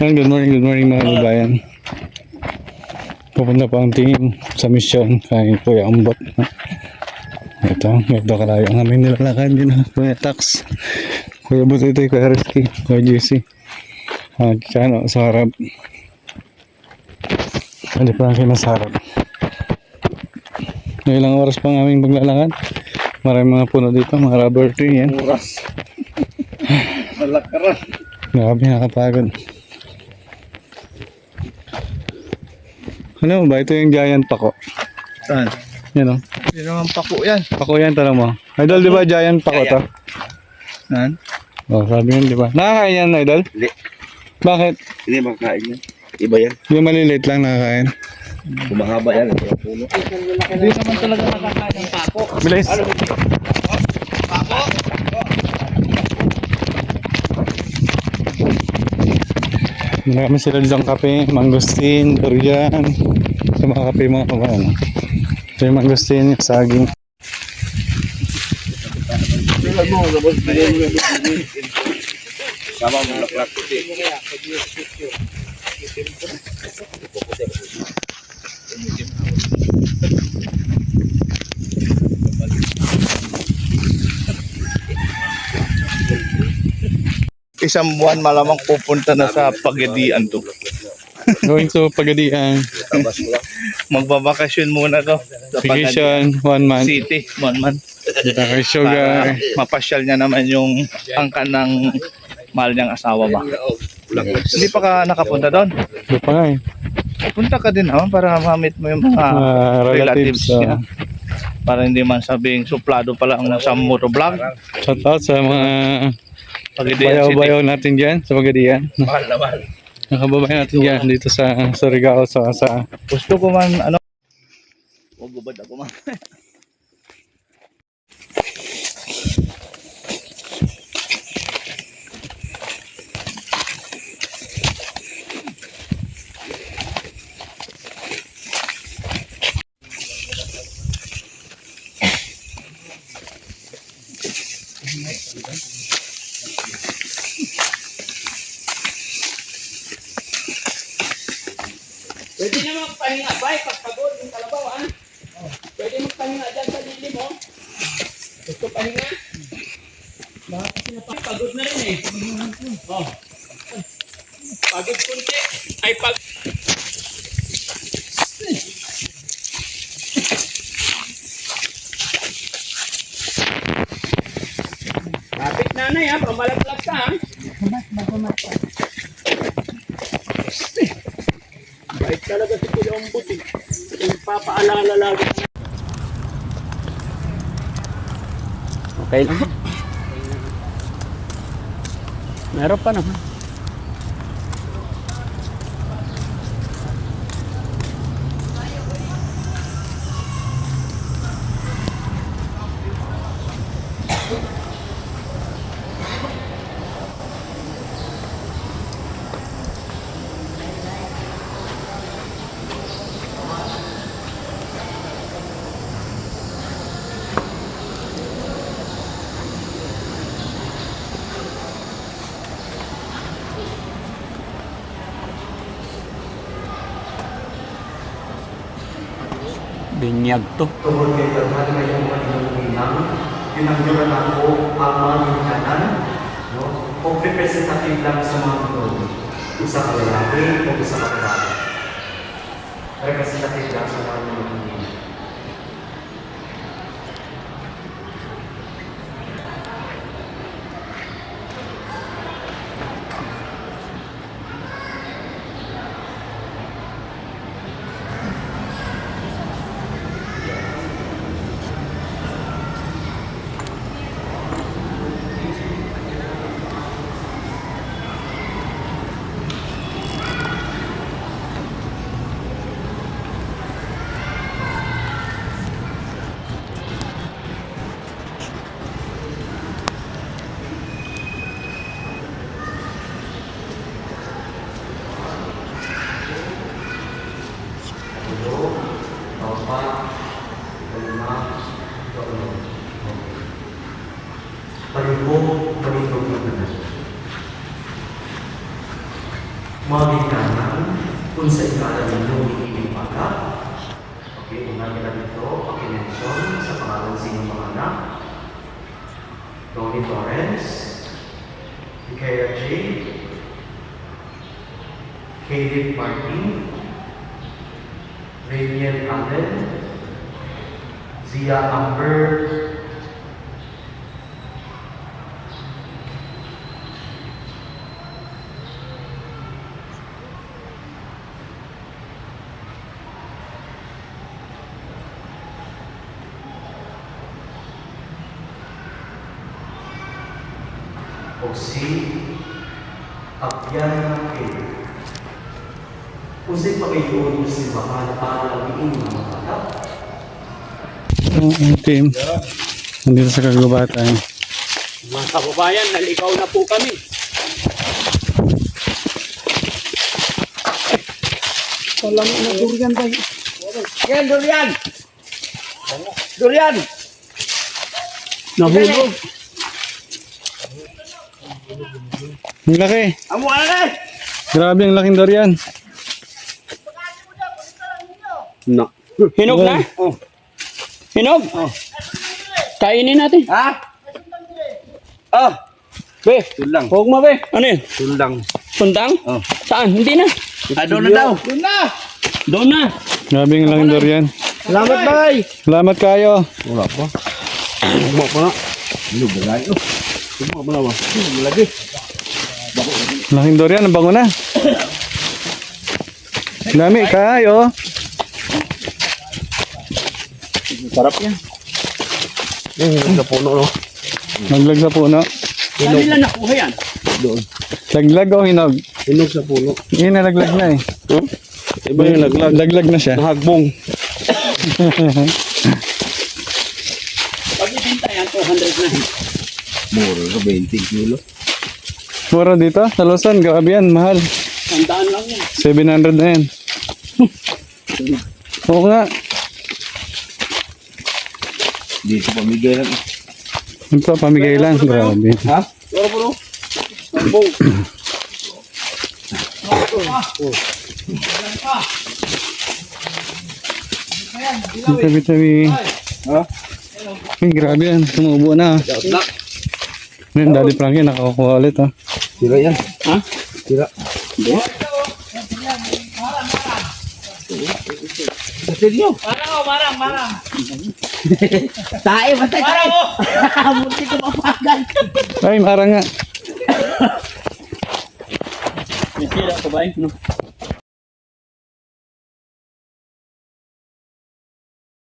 Good morning mga kabayan. Pupunta pa ang team sa mission kay Kuya Ambot. Ito, medyo kalayo ang aming nilalakad din ha. Kuya Tax, Kuya Butoy, Kuya Rizky, Kuya JC. Kano sa harap. Hindi pa lang kayo nasa harap. Ilang oras pang aming paglalakad. Maraming mga puno dito, mga rubber tree yan. Oras. Malakaran. Grabe, nakapagod. Ano ba? Ito yung giant pako. Saan? Yan o. Hindi naman pako yan. Pako yan, tanong mo. Idol, di ba giant pako to? Saan? Oh, sabi yun, di ba? Nakakain yan, Idol? Hindi. Bakit? Hindi makakain yan. Iba yan. Yung maliliit lang nakakain. Kumahaba yan. Puno. Hindi naman talaga nakakain ng pako. Bilis. Pako? Marami sila dito kape, mangustin, durian. Ito mga kape mga kabayan. Ito yung mangustin, yung saging. Tingnan mo, labas bigay mo. Sama mo laklak. Isang buwan malamang pupunta na sa Pagadian to. Going to Pagadian. Magbabakasyon muna to sa Vacation, 1 month. City, 1 month. Dito kay Sugar. Mapasyal niya naman yung angkan ng mahal niyang asawa ba. Hindi pa ka nakapunta doon? Ito pa nga eh. Punta ka din naman para ma-meet mo yung mga relatives niya. Para hindi man sabing suplado pala ang sa motovlog. Shout out sa mga Pagadian City. bayaw-bayaw natin dyan sa Pagadian. Mahal na mahal. Nakababayan natin dyan dito sa Surigao sa Gusto ko man ano. Huwag gubad ako man. Pwede na magpahinga, bay, pagpagod yung kalabaw, ha? Pwede magpahinga dyan sa lilim, oh. Gusto pahinga? Pagod na rin, eh. Oh. Pagod kunti. Ay, Kapit nanay, ha? Pamalaglag ka, ha? Bait talaga si Kuya Ambot, eh. Yung papaalala lagi. Okay lang. Meron pa naman. Binyag to. Tungkol kay Tuhan na yung mga pinagduran ako ang mga minyanan, no? O representative lang sa mga doon. Isa ka lalaki o isa ka lalaki. Representative lang sa mga minyanan. Magignanan kung sa ingala ninyo iniipaga. Okay, una nila dito, pag-mention sa pangalan sa inyong mga anak. Tony Torres, Ikea J, Caleb Martin, Rainier Allen, Zia Amber, o si Abyan Nakil. Kung sa'y pag-iyon mo si Mahal para lang mga bata, Ang team. Nandito sa kagubatan. Mga kababayan, naligaw na po kami. Alam mo na durian ba? Yan, durian! Durian! Nahulog. Ang laki. Amo ka na! Grabe ang laking durian. No. Hinog na? Oh. Hinog? Oh. Kainin natin. Ha? Ah. Be, tulang. Huwag mo, be. Ano yun? Tulang. Tundang? Oh. Saan? Hindi na. Doon na daw. Doon na. Doon na. Grabe ang laking durian. Salamat, bay. Salamat kayo. Wala pa. Wala pa na. Ano ba lang? Wala pa na ba? Wala lagi. Laking durian. Ang bango na. Dami kayo. Sarap yan. Yung sa puno, no? Naglag sa puno. Saan nila nakuha yan? Doon. Laglag o hinog? Hinog sa puno. Yun na laglag na eh. Huh? Iba yung naglag. Laglag na siya. Nahagbong. Pag ibinta yan, 200 na. Mura ka, 20 kilo. Mura dito sa Luzon. Grabe yan. Mahal. Sandaan lang yan. 700 na yan. Oo nga. Dito pamigay lang. Ito pamigay lang. Grabe. Ha? Pero bro. Nagbong. Tabi-tabi. Ha? Ay, grabe yan. Tumubo na. Ngayon, Daddy Frankie nakakuha ulit. Oh. Tira yan. Ha? Tira. Hindi. Seryo? Marang. Tae, matay tayo. Munti ko mapagan. Ay, marang nga. May sira ko ba eh? No?